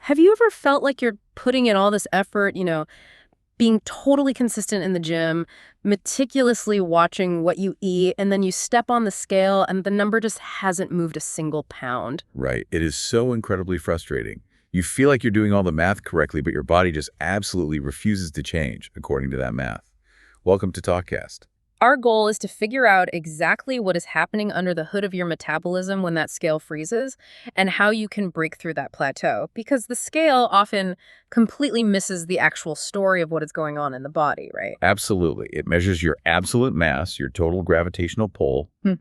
Have you ever felt like you're putting in all this effort, being totally consistent in the gym, meticulously watching what you eat, and then you step on the scale and the number just hasn't moved a single pound? Right. It is so incredibly frustrating. You feel like you're doing all the math correctly, but your body just absolutely refuses to change according to that math. Welcome to TalkKast. Our goal is to figure out exactly what is happening under the hood of your metabolism when that scale freezes and how you can break through that plateau, because the scale often completely misses the actual story of what is going on in the body, right? Absolutely. It measures your absolute mass, your total gravitational pull, Hmm.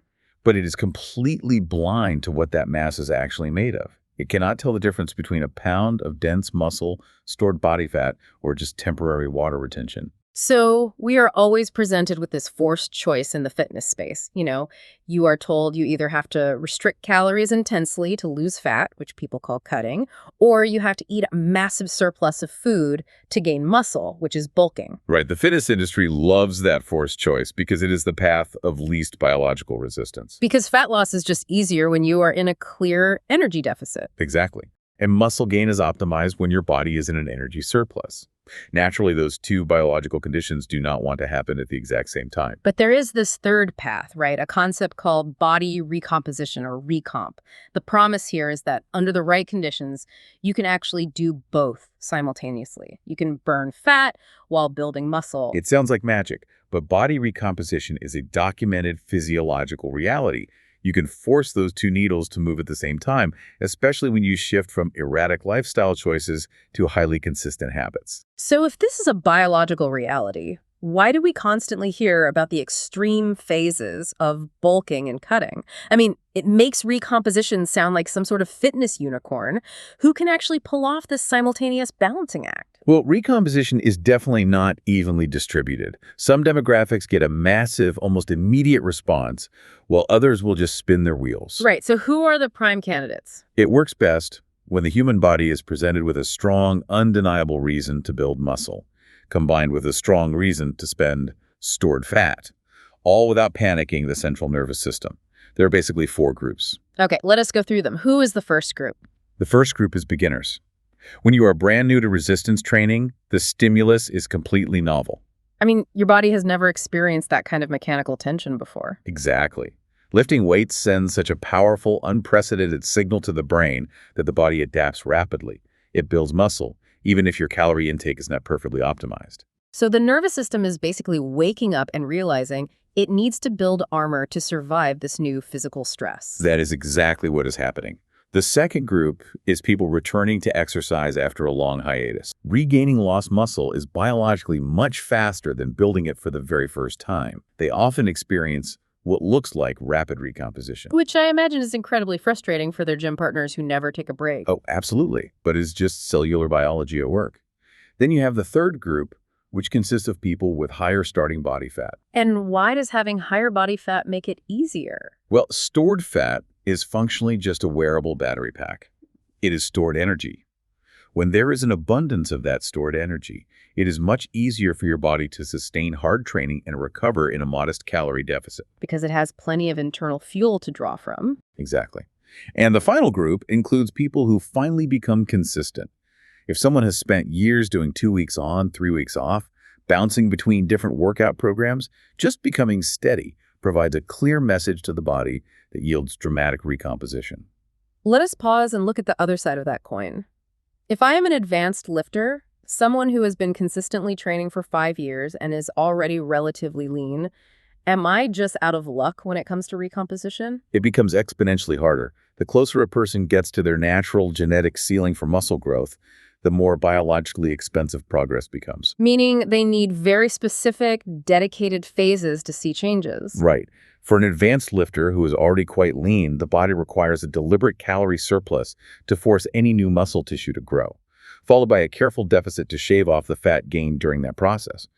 but it is completely blind to what that mass is actually made of. It cannot tell the difference between a pound of dense muscle, stored body fat, or just temporary water retention. So we are always presented with this forced choice in the fitness space. You are told you either have to restrict calories intensely to lose fat, which people call cutting, or you have to eat a massive surplus of food to gain muscle, which is bulking. Right. The fitness industry loves that forced choice because it is the path of least biological resistance. Because fat loss is just easier when you are in a clear energy deficit. Exactly. And muscle gain is optimized when your body is in an energy surplus. Naturally, those two biological conditions do not want to happen at the exact same time. But there is this third path, right? A concept called body recomposition or recomp. The promise here is that under the right conditions, you can actually do both simultaneously. You can burn fat while building muscle. It sounds like magic, but body recomposition is a documented physiological reality. You can force those two needles to move at the same time, especially when you shift from erratic lifestyle choices to highly consistent habits. So if this is a biological reality, why do we constantly hear about the extreme phases of bulking and cutting? I mean, it makes recomposition sound like some sort of fitness unicorn who can actually pull off this simultaneous balancing act. Well, recomposition is definitely not evenly distributed. Some demographics get a massive, almost immediate response, while others will just spin their wheels. Right, so who are the prime candidates? It works best when the human body is presented with a strong, undeniable reason to build muscle, combined with a strong reason to spend stored fat, all without panicking the central nervous system. There are basically four groups. Okay, let us go through them. Who is the first group? The first group is beginners. When you are brand new to resistance training, the stimulus is completely novel. I mean, your body has never experienced that kind of mechanical tension before. Exactly. Lifting weights sends such a powerful, unprecedented signal to the brain that the body adapts rapidly. It builds muscle, even if your calorie intake is not perfectly optimized. So the nervous system is basically waking up and realizing it needs to build armor to survive this new physical stress. That is exactly what is happening. The second group is people returning to exercise after a long hiatus. Regaining lost muscle is biologically much faster than building it for the very first time. They often experience what looks like rapid recomposition. Which I imagine is incredibly frustrating for their gym partners who never take a break. Oh, absolutely. But it's just cellular biology at work. Then you have the third group, which consists of people with higher starting body fat. And why does having higher body fat make it easier? Well, stored fat is functionally just a wearable battery pack. It is stored energy. When there is an abundance of that stored energy, it is much easier for your body to sustain hard training and recover in a modest calorie deficit. Because it has plenty of internal fuel to draw from. Exactly. And the final group includes people who finally become consistent. If someone has spent years doing 2 weeks on, 3 weeks off, bouncing between different workout programs, just becoming steady provides a clear message to the body that yields dramatic recomposition. Let us pause and look at the other side of that coin. If I am an advanced lifter, someone who has been consistently training for 5 years and is already relatively lean, am I just out of luck when it comes to recomposition? It becomes exponentially harder. The closer a person gets to their natural genetic ceiling for muscle growth, the more biologically expensive progress becomes. Meaning they need very specific, dedicated phases to see changes. Right. For an advanced lifter who is already quite lean, the body requires a deliberate calorie surplus to force any new muscle tissue to grow, followed by a careful deficit to shave off the fat gained during that process.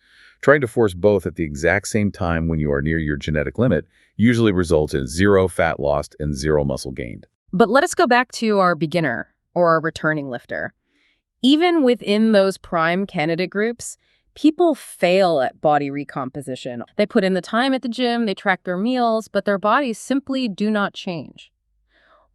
Trying to force both at the exact same time when you are near your genetic limit usually results in zero fat lost and zero muscle gained. But let us go back to our beginner or our returning lifter. Even within those prime candidate groups, people fail at body recomposition. They put in the time at the gym, they track their meals, but their bodies simply do not change.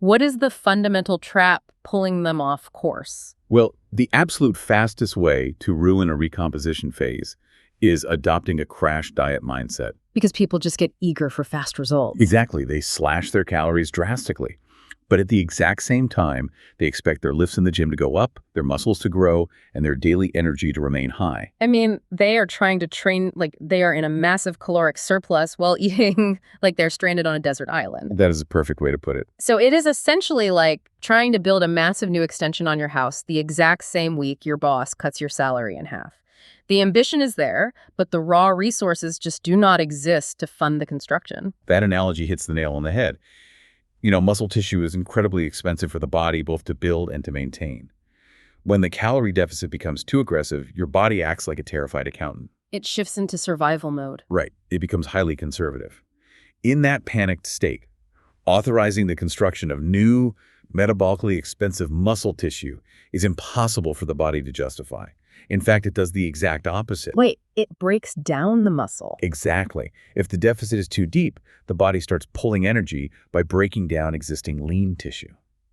What is the fundamental trap pulling them off course? Well, the absolute fastest way to ruin a recomposition phase is adopting a crash diet mindset. Because people just get eager for fast results. Exactly. They slash their calories drastically. But at the exact same time, they expect their lifts in the gym to go up, their muscles to grow, and their daily energy to remain high. I mean, they are trying to train like they are in a massive caloric surplus while eating like they're stranded on a desert island. That is a perfect way to put it. So it is essentially like trying to build a massive new extension on your house the exact same week your boss cuts your salary in half. The ambition is there, but the raw resources just do not exist to fund the construction. That analogy hits the nail on the head. Muscle tissue is incredibly expensive for the body both to build and to maintain. When the calorie deficit becomes too aggressive, your body acts like a terrified accountant. It shifts into survival mode. Right. It becomes highly conservative. In that panicked state, authorizing the construction of new, metabolically expensive muscle tissue is impossible for the body to justify. In fact, it does the exact opposite. Wait, it breaks down the muscle. Exactly. If the deficit is too deep, the body starts pulling energy by breaking down existing lean tissue.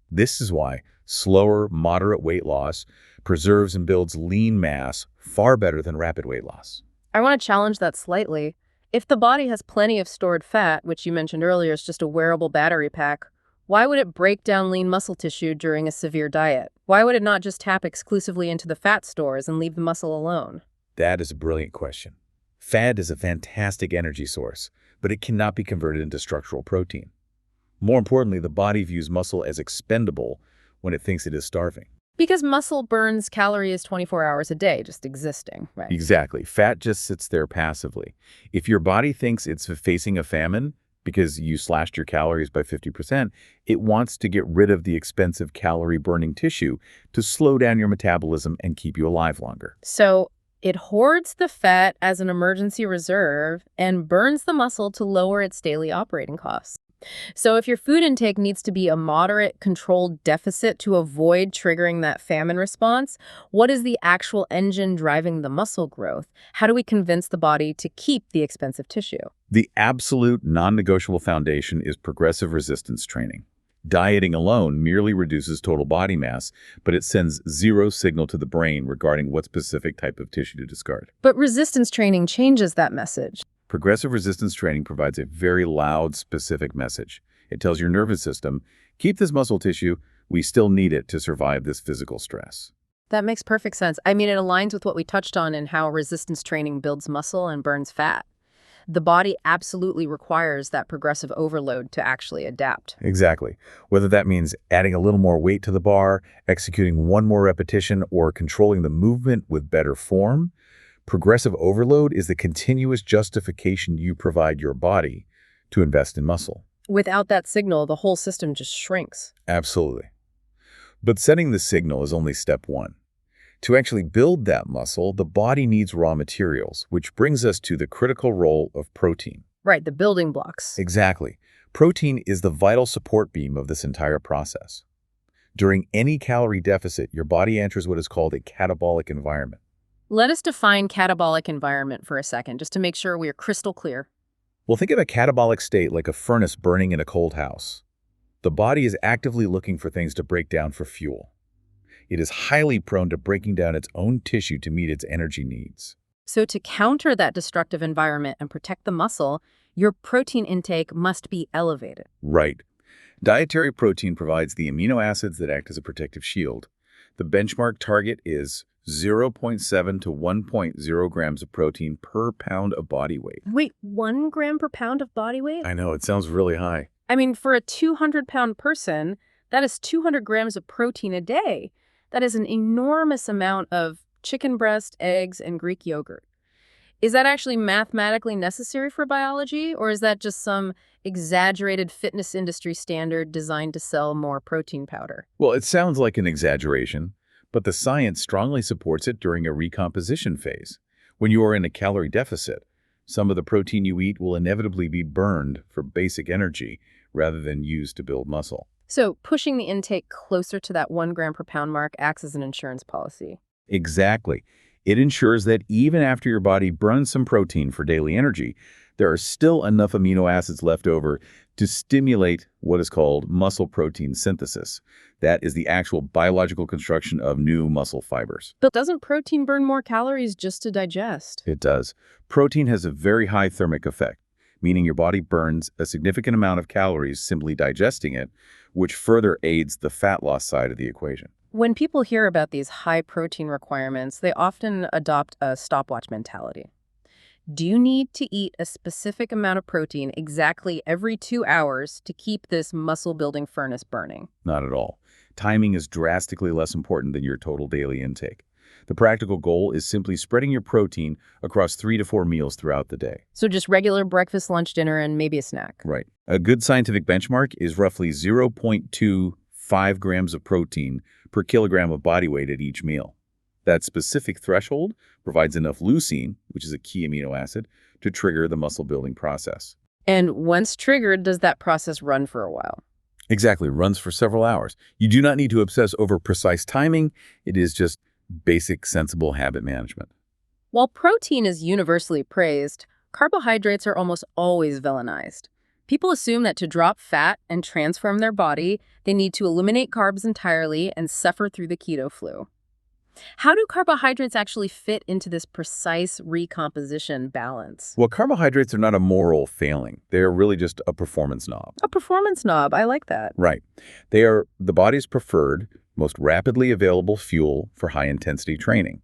This is why slower, moderate weight loss preserves and builds lean mass far better than rapid weight loss. I want to challenge that slightly. If the body has plenty of stored fat, which you mentioned earlier is just a wearable battery pack, why would it break down lean muscle tissue during a severe diet? Why would it not just tap exclusively into the fat stores and leave the muscle alone? That is a brilliant question. Fat is a fantastic energy source, but it cannot be converted into structural protein. More importantly, the body views muscle as expendable when it thinks it is starving. Because muscle burns calories 24 hours a day, just existing, right? Exactly. Fat just sits there passively. If your body thinks it's facing a famine, because you slashed your calories by 50%, it wants to get rid of the expensive calorie-burning tissue to slow down your metabolism and keep you alive longer. So it hoards the fat as an emergency reserve and burns the muscle to lower its daily operating costs. So if your food intake needs to be a moderate, controlled deficit to avoid triggering that famine response, what is the actual engine driving the muscle growth? How do we convince the body to keep the expensive tissue? The absolute non-negotiable foundation is progressive resistance training. Dieting alone merely reduces total body mass, but it sends zero signal to the brain regarding what specific type of tissue to discard. But resistance training changes that message. Progressive resistance training provides a very loud, specific message. It tells your nervous system, keep this muscle tissue, we still need it to survive this physical stress. That makes perfect sense. I mean, it aligns with what we touched on in how resistance training builds muscle and burns fat. The body absolutely requires that progressive overload to actually adapt. Exactly. Whether that means adding a little more weight to the bar, executing one more repetition, or controlling the movement with better form, progressive overload is the continuous justification you provide your body to invest in muscle. Without that signal, the whole system just shrinks. Absolutely. But setting the signal is only step one. To actually build that muscle, the body needs raw materials, which brings us to the critical role of protein. Right, the building blocks. Exactly. Protein is the vital support beam of this entire process. During any calorie deficit, your body enters what is called a catabolic environment. Let us define catabolic environment for a second, just to make sure we are crystal clear. Well, think of a catabolic state like a furnace burning in a cold house. The body is actively looking for things to break down for fuel. It is highly prone to breaking down its own tissue to meet its energy needs. So to counter that destructive environment and protect the muscle, your protein intake must be elevated. Right. Dietary protein provides the amino acids that act as a protective shield. The benchmark target is 0.7 to 1.0 grams of protein per pound of body weight. Wait, 1 gram per pound of body weight? I know, it sounds really high. I mean, for a 200-pound person, that is 200 grams of protein a day. That is an enormous amount of chicken breast, eggs, and Greek yogurt. Is that actually mathematically necessary for biology, or is that just some exaggerated fitness industry standard designed to sell more protein powder? Well, it sounds like an exaggeration, but the science strongly supports it during a recomposition phase. When you are in a calorie deficit, some of the protein you eat will inevitably be burned for basic energy rather than used to build muscle. So pushing the intake closer to that 1 gram per pound mark acts as an insurance policy. Exactly. It ensures that even after your body burns some protein for daily energy, there are still enough amino acids left over to stimulate what is called muscle protein synthesis. That is the actual biological construction of new muscle fibers. But doesn't protein burn more calories just to digest? It does. Protein has a very high thermic effect, meaning your body burns a significant amount of calories simply digesting it, which further aids the fat loss side of the equation. When people hear about these high protein requirements, they often adopt a stopwatch mentality. Do you need to eat a specific amount of protein exactly every 2 hours to keep this muscle-building furnace burning? Not at all. Timing is drastically less important than your total daily intake. The practical goal is simply spreading your protein across 3 to 4 meals throughout the day. So just regular breakfast, lunch, dinner, and maybe a snack. Right. A good scientific benchmark is roughly 0.25 grams of protein per kilogram of body weight at each meal. That specific threshold provides enough leucine, which is a key amino acid, to trigger the muscle-building process. And once triggered, does that process run for a while? Exactly, runs for several hours. You do not need to obsess over precise timing. It is just basic, sensible habit management. While protein is universally praised, carbohydrates are almost always villainized. People assume that to drop fat and transform their body, they need to eliminate carbs entirely and suffer through the keto flu. How do carbohydrates actually fit into this precise recomposition balance? Well, carbohydrates are not a moral failing. They are really just a performance knob. A performance knob, I like that. Right. They are the body's preferred, most rapidly available fuel for high-intensity training.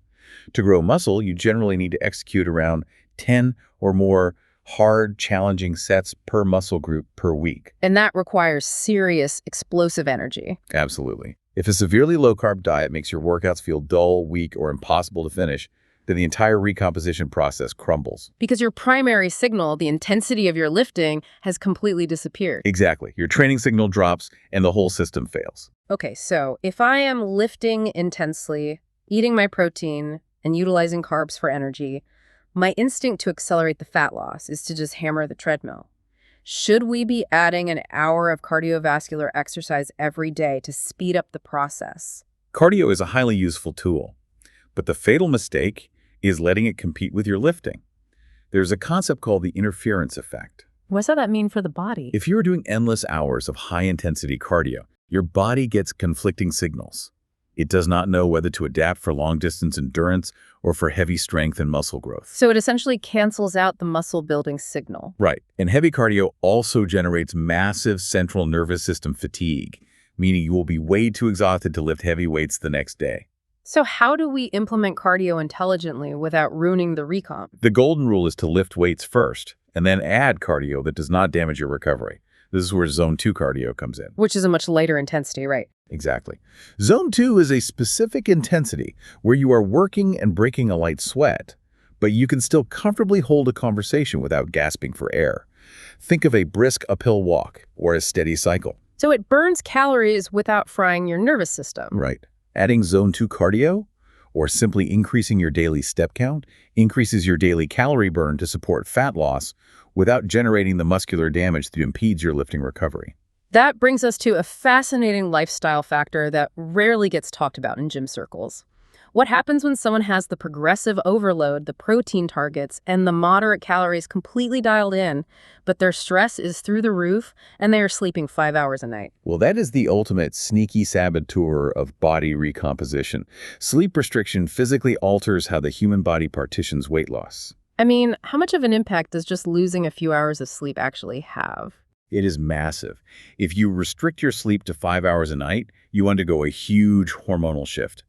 To grow muscle, you generally need to execute around 10 or more hard, challenging sets per muscle group per week. And that requires serious, explosive energy. Absolutely. If a severely low-carb diet makes your workouts feel dull, weak, or impossible to finish, then the entire recomposition process crumbles. Because your primary signal, the intensity of your lifting, has completely disappeared. Exactly. Your training signal drops and the whole system fails. Okay, so if I am lifting intensely, eating my protein, and utilizing carbs for energy, my instinct to accelerate the fat loss is to just hammer the treadmill. Should we be adding an hour of cardiovascular exercise every day to speed up the process? Cardio is a highly useful tool, but the fatal mistake is letting it compete with your lifting. There's a concept called the interference effect. What does that mean for the body? If you're doing endless hours of high-intensity cardio, your body gets conflicting signals. It does not know whether to adapt for long-distance endurance or for heavy strength and muscle growth. So it essentially cancels out the muscle-building signal. Right. And heavy cardio also generates massive central nervous system fatigue, meaning you will be way too exhausted to lift heavy weights the next day. So how do we implement cardio intelligently without ruining the recomp? The golden rule is to lift weights first, and then add cardio that does not damage your recovery. This is where Zone 2 cardio comes in. Which is a much lighter intensity, right? Exactly. Zone 2 is a specific intensity where you are working and breaking a light sweat, but you can still comfortably hold a conversation without gasping for air. Think of a brisk uphill walk or a steady cycle. So it burns calories without frying your nervous system. Right. Adding Zone 2 cardio, or simply increasing your daily step count, increases your daily calorie burn to support fat loss without generating the muscular damage that impedes your lifting recovery. That brings us to a fascinating lifestyle factor that rarely gets talked about in gym circles. What happens when someone has the progressive overload, the protein targets, and the moderate calories completely dialed in, but their stress is through the roof and they are sleeping 5 hours a night? Well, that is the ultimate sneaky saboteur of body recomposition. Sleep restriction physically alters how the human body partitions weight loss. I mean, how much of an impact does just losing a few hours of sleep actually have? It is massive. If you restrict your sleep to 5 hours a night, you undergo a huge hormonal shift.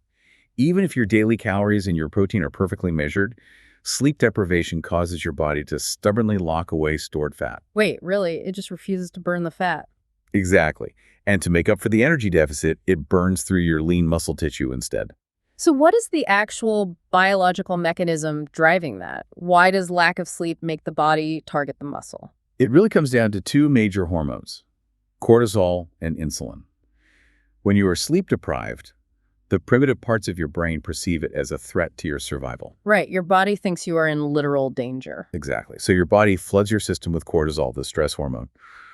Even if your daily calories and your protein are perfectly measured, sleep deprivation causes your body to stubbornly lock away stored fat. Wait, really? It just refuses to burn the fat? Exactly. And to make up for the energy deficit, it burns through your lean muscle tissue instead. So what is the actual biological mechanism driving that? Why does lack of sleep make the body target the muscle? It really comes down to two major hormones, cortisol and insulin. When you are sleep deprived, the primitive parts of your brain perceive it as a threat to your survival. Right, your body thinks you are in literal danger. Exactly. So your body floods your system with cortisol, the stress hormone.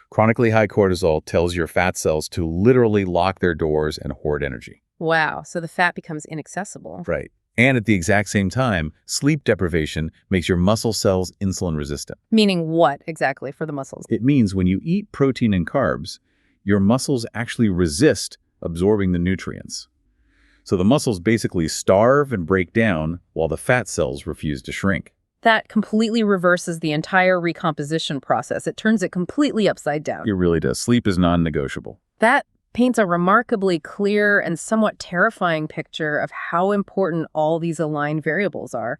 Chronically high cortisol tells your fat cells to literally lock their doors and hoard energy. Wow, so the fat becomes inaccessible. Right. And at the exact same time, sleep deprivation makes your muscle cells insulin resistant. Meaning what exactly for the muscles? It means when you eat protein and carbs, your muscles actually resist absorbing the nutrients. So the muscles basically starve and break down while the fat cells refuse to shrink. That completely reverses the entire recomposition process. It turns it completely upside down. It really does. Sleep is non-negotiable. That paints a remarkably clear and somewhat terrifying picture of how important all these aligned variables are.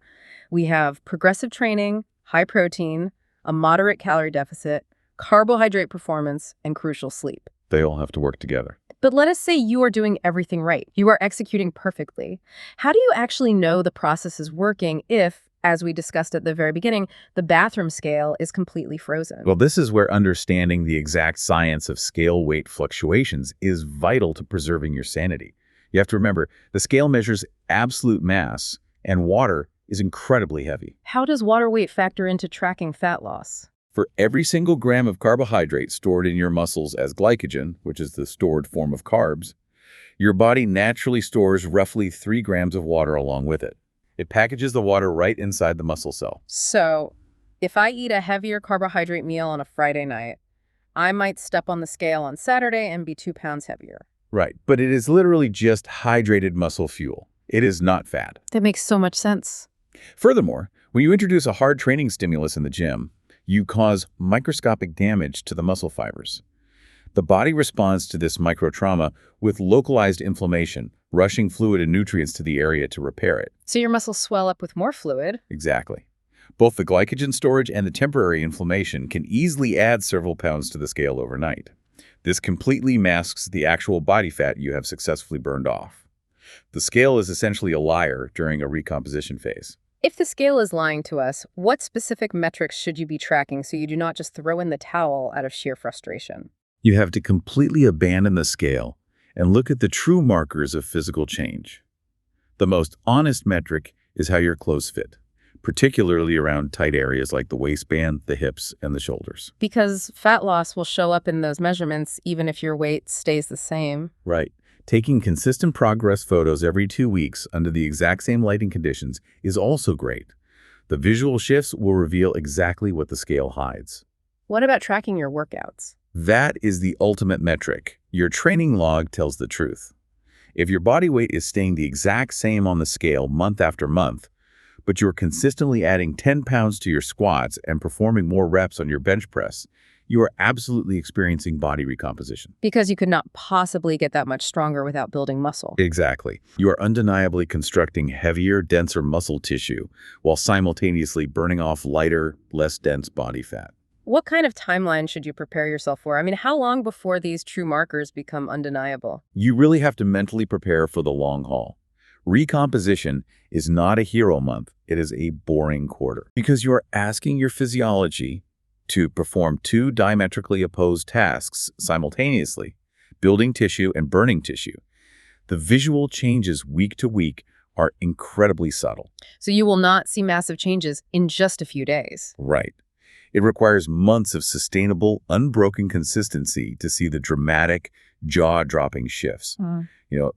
We have progressive training, high protein, a moderate calorie deficit, carbohydrate performance, and crucial sleep. They all have to work together. But let us say you are doing everything right. You are executing perfectly. How do you actually know the process is working if, as we discussed at the very beginning, the bathroom scale is completely frozen? Well, this is where understanding the exact science of scale weight fluctuations is vital to preserving your sanity. You have to remember, the scale measures absolute mass, and water is incredibly heavy. How does water weight factor into tracking fat loss? For every single gram of carbohydrate stored in your muscles as glycogen, which is the stored form of carbs, your body naturally stores roughly 3 grams of water along with it. It packages the water right inside the muscle cell. So, if I eat a heavier carbohydrate meal on a Friday night, I might step on the scale on Saturday and be 2 pounds heavier. Right, but it is literally just hydrated muscle fuel. It is not fat. That makes so much sense. Furthermore, when you introduce a hard training stimulus in the gym, you cause microscopic damage to the muscle fibers. The body responds to this microtrauma with localized inflammation, rushing fluid and nutrients to the area to repair it. So your muscles swell up with more fluid. Exactly. Both the glycogen storage and the temporary inflammation can easily add several pounds to the scale overnight. This completely masks the actual body fat you have successfully burned off. The scale is essentially a liar during a recomposition phase. If the scale is lying to us, what specific metrics should you be tracking so you do not just throw in the towel out of sheer frustration? You have to completely abandon the scale and look at the true markers of physical change. The most honest metric is how your clothes fit, particularly around tight areas like the waistband, the hips, and the shoulders. Because fat loss will show up in those measurements even if your weight stays the same. Right. Taking consistent progress photos every 2 weeks under the exact same lighting conditions is also great. The visual shifts will reveal exactly what the scale hides. What about tracking your workouts? That is the ultimate metric. Your training log tells the truth. If your body weight is staying the exact same on the scale month after month, but you're consistently adding 10 pounds to your squats and performing more reps on your bench press, you are absolutely experiencing body recomposition. Because you could not possibly get that much stronger without building muscle. Exactly. You are undeniably constructing heavier, denser muscle tissue while simultaneously burning off lighter, less dense body fat. What kind of timeline should you prepare yourself for? I mean, how long before these true markers become undeniable? You really have to mentally prepare for the long haul. Recomposition is not a hero month. It is a boring quarter. Because you are asking your physiology to perform 2 diametrically opposed tasks simultaneously, building tissue and burning tissue. The visual changes week to week are incredibly subtle. So you will not see massive changes in just a few days. Right. It requires months of sustainable, unbroken consistency to see the dramatic, jaw-dropping shifts.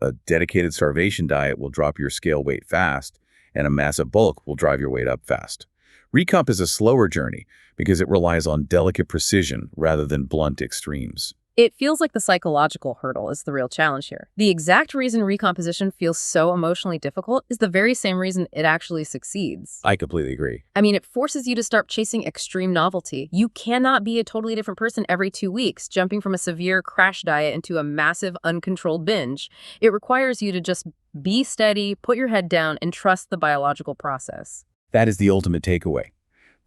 A dedicated starvation diet will drop your scale weight fast, and a massive bulk will drive your weight up fast. Recomp is a slower journey because it relies on delicate precision rather than blunt extremes. It feels like the psychological hurdle is the real challenge here. The exact reason recomposition feels so emotionally difficult is the very same reason it actually succeeds. I completely agree. I mean, it forces you to start chasing extreme novelty. You cannot be a totally different person every 2 weeks, jumping from a severe crash diet into a massive, uncontrolled binge. It requires you to just be steady, put your head down, and trust the biological process. That is the ultimate takeaway.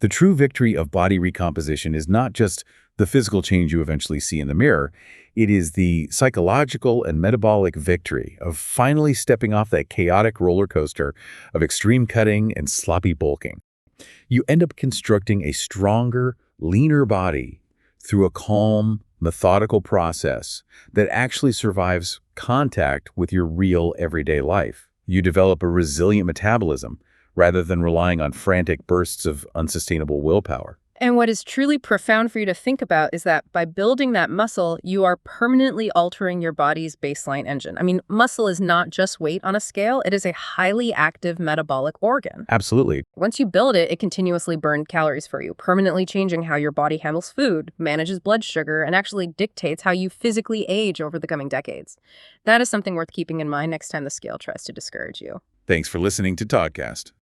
The true victory of body recomposition is not just the physical change you eventually see in the mirror. It is the psychological and metabolic victory of finally stepping off that chaotic roller coaster of extreme cutting and sloppy bulking. You end up constructing a stronger, leaner body through a calm, methodical process that actually survives contact with your real everyday life. You develop a resilient metabolism rather than relying on frantic bursts of unsustainable willpower. And what is truly profound for you to think about is that by building that muscle, you are permanently altering your body's baseline engine. I mean, muscle is not just weight on a scale, it is a highly active metabolic organ. Absolutely. Once you build it, it continuously burns calories for you, permanently changing how your body handles food, manages blood sugar, and actually dictates how you physically age over the coming decades. That is something worth keeping in mind next time the scale tries to discourage you. Thanks for listening to TalkKast.